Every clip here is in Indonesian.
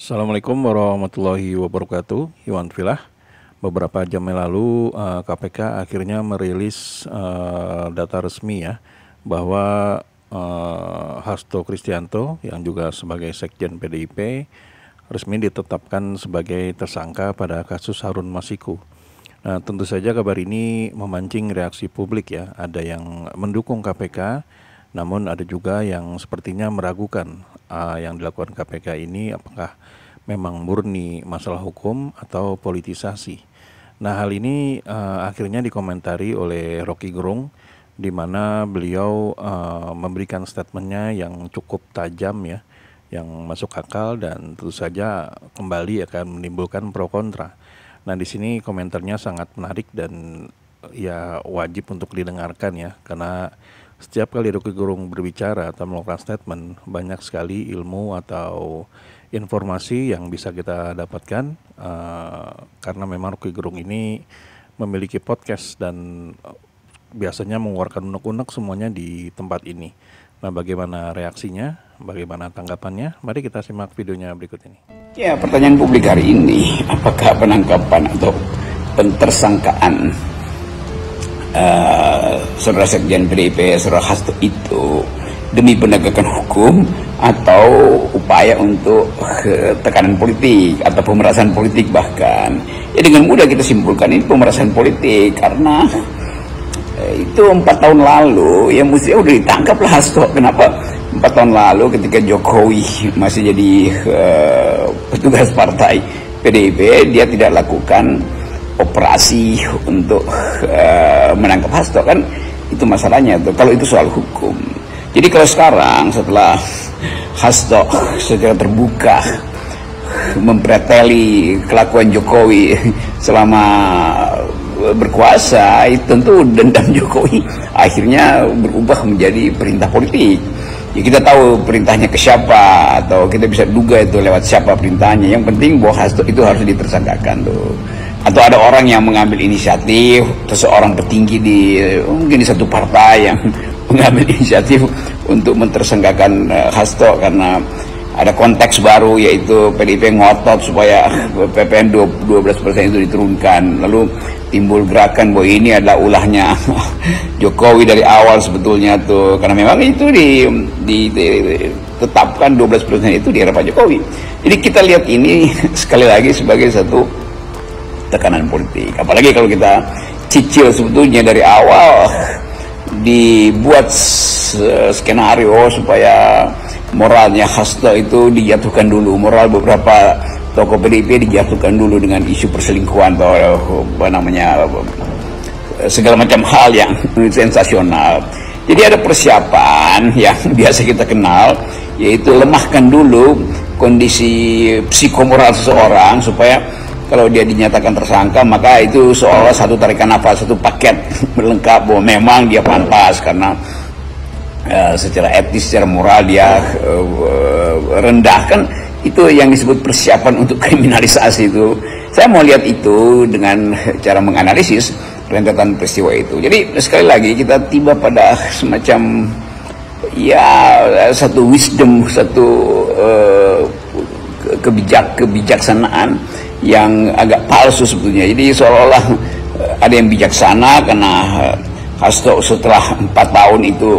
Assalamualaikum warahmatullahi wabarakatuh. Iwan Filah. Beberapa jam yang lalu KPK akhirnya merilis data resmi ya bahwa Hasto Kristianto yang juga sebagai Sekjen PDIP resmi ditetapkan sebagai tersangka pada kasus Harun Masiku. Nah, tentu saja kabar ini memancing reaksi publik ya. Ada yang mendukung KPK, namun ada juga yang sepertinya meragukan yang dilakukan KPK ini apakah memang murni masalah hukum atau politisasi. Nah, hal ini akhirnya dikomentari oleh Rocky Gerung, di mana beliau memberikan statementnya yang cukup tajam ya, yang masuk akal dan tentu saja kembali akan menimbulkan pro kontra. Nah, di sini komentarnya sangat menarik dan ya wajib untuk didengarkan ya, karena setiap kali Rocky Gerung berbicara atau melakukan statement, banyak sekali ilmu atau informasi yang bisa kita dapatkan karena memang Rocky Gerung ini memiliki podcast dan biasanya mengeluarkan unek-unek semuanya di tempat ini. Nah, bagaimana reaksinya, bagaimana tanggapannya? Mari kita simak videonya berikut ini. Ya, pertanyaan publik hari ini, apakah penangkapan atau pentersangkaan Saudara Sekjen PDIP, Saudara Hasto itu demi penegakan hukum atau upaya untuk tekanan politik atau pemerasan politik bahkan. Ya, dengan mudah kita simpulkan ini pemerasan politik karena itu 4 tahun lalu ya mestinya udah ditangkap lah Hasto. Kenapa 4 tahun lalu ketika Jokowi masih jadi petugas partai PDIP dia tidak lakukan operasi untuk menangkap Hasto? Kan itu masalahnya tuh, kalau itu soal hukum. Jadi kalau sekarang setelah Hasto secara terbuka mempreteli kelakuan Jokowi selama berkuasa, itu tentu dendam Jokowi akhirnya berubah menjadi perintah politik. Ya, kita tahu perintahnya ke siapa atau kita bisa duga itu lewat siapa perintahnya. Yang penting bahwa Hasto itu harus ditersangkakan tuh. Atau ada orang yang mengambil inisiatif, seseorang petinggi mungkin di satu partai yang mengambil inisiatif untuk mentersangkakan Hasto karena ada konteks baru, yaitu PDIP ngotot supaya PPN 12% itu diturunkan. Lalu timbul gerakan bahwa ini adalah ulahnya Jokowi dari awal sebetulnya tuh, karena memang itu ditetapkan 12% itu di era Pak Jokowi. Jadi kita lihat ini sekali lagi sebagai satu tekanan politik. Apalagi kalau kita cicil sebetulnya dari awal dibuat skenario supaya moralnya Hasto itu dijatuhkan dulu, moral beberapa tokoh PDIP dijatuhkan dulu dengan isu perselingkuhan atau segala macam hal yang sensasional. Jadi ada persiapan yang biasa kita kenal, yaitu lemahkan dulu kondisi psikomoral seseorang supaya kalau dia dinyatakan tersangka maka itu seolah satu tarikan nafas, satu paket melengkap bahwa memang dia pantas karena secara etis, secara moral dia rendah. Kan itu yang disebut persiapan untuk kriminalisasi itu. Saya mau lihat itu dengan cara menganalisis rentetan peristiwa itu. Jadi sekali lagi kita tiba pada semacam ya satu wisdom, satu kebijaksanaan yang agak palsu sebetulnya. Jadi seolah-olah ada yang bijaksana karena Hasto setelah 4 tahun itu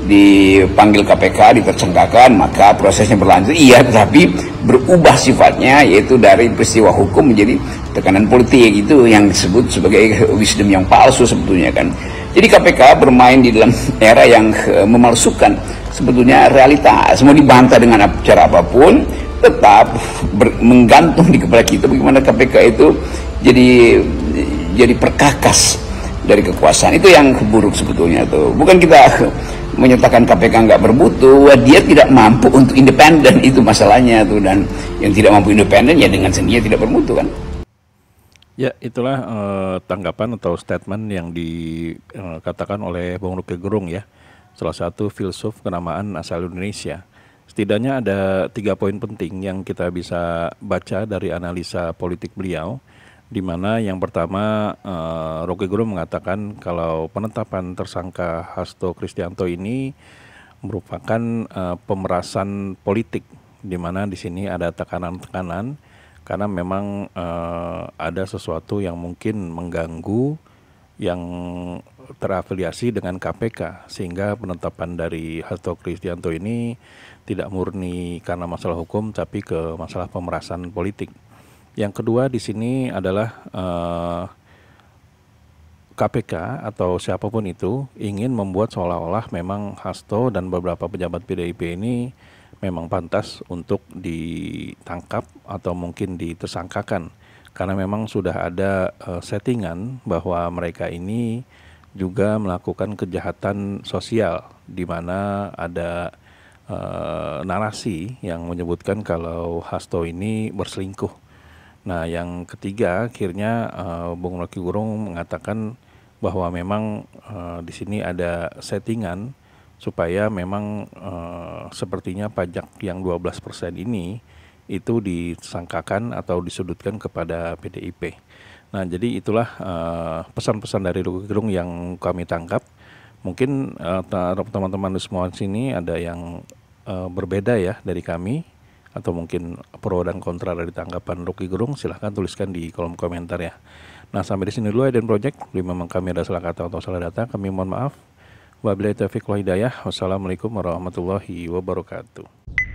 dipanggil KPK, ditersangkakan, maka prosesnya berlanjut. Iya, tetapi berubah sifatnya, yaitu dari peristiwa hukum menjadi tekanan politik. Itu yang disebut sebagai wisdom yang palsu sebetulnya kan. Jadi KPK bermain di dalam era yang memalsukan sebetulnya realitas. Mau dibantah dengan cara apapun, tetap menggantung di kepala kita bagaimana KPK itu jadi perkakas dari kekuasaan. Itu yang buruk sebetulnya tuh. Bukan kita menyatakan KPK nggak bermutu, dia tidak mampu untuk independen, itu masalahnya tuh. Dan yang tidak mampu independen ya dengan sendirinya tidak bermutu kan. Ya, itulah tanggapan atau statement yang dikatakan oleh Bung Rocky Gerung ya, salah satu filsuf kenamaan asal Indonesia. Setidaknya ada 3 poin penting yang kita bisa baca dari analisa politik beliau, di mana yang pertama Rocky Gerung mengatakan kalau penetapan tersangka Hasto Kristianto ini merupakan pemerasan politik di mana di sini ada tekanan-tekanan karena memang ada sesuatu yang mungkin mengganggu yang terafiliasi dengan KPK, sehingga penetapan dari Hasto Kristianto ini tidak murni karena masalah hukum tapi ke masalah pemerasan politik. Yang kedua di sini adalah KPK atau siapapun itu ingin membuat seolah-olah memang Hasto dan beberapa pejabat PDIP ini memang pantas untuk ditangkap atau mungkin ditersangkakan, karena memang sudah ada settingan bahwa mereka ini juga melakukan kejahatan sosial, di mana ada narasi yang menyebutkan kalau Hasto ini berselingkuh. Nah, yang ketiga akhirnya Bung Rocky Gerung mengatakan bahwa memang di sini ada settingan supaya memang sepertinya pajak yang 12% ini itu disangkakan atau disudutkan kepada PDIP. Nah, jadi itulah pesan-pesan dari Rocky Gerung yang kami tangkap. Mungkin teman-teman semua di sini ada yang berbeda ya dari kami, atau mungkin pro dan kontra dari tanggapan Rocky Gerung, silahkan tuliskan di kolom komentar ya. Nah, sampai di sini dulu Eden Project. Bila memang kami ada salah kata atau salah data, kami mohon maaf. Wabillahi taufiq wal hidayah. Wassalamualaikum warahmatullahi wabarakatuh.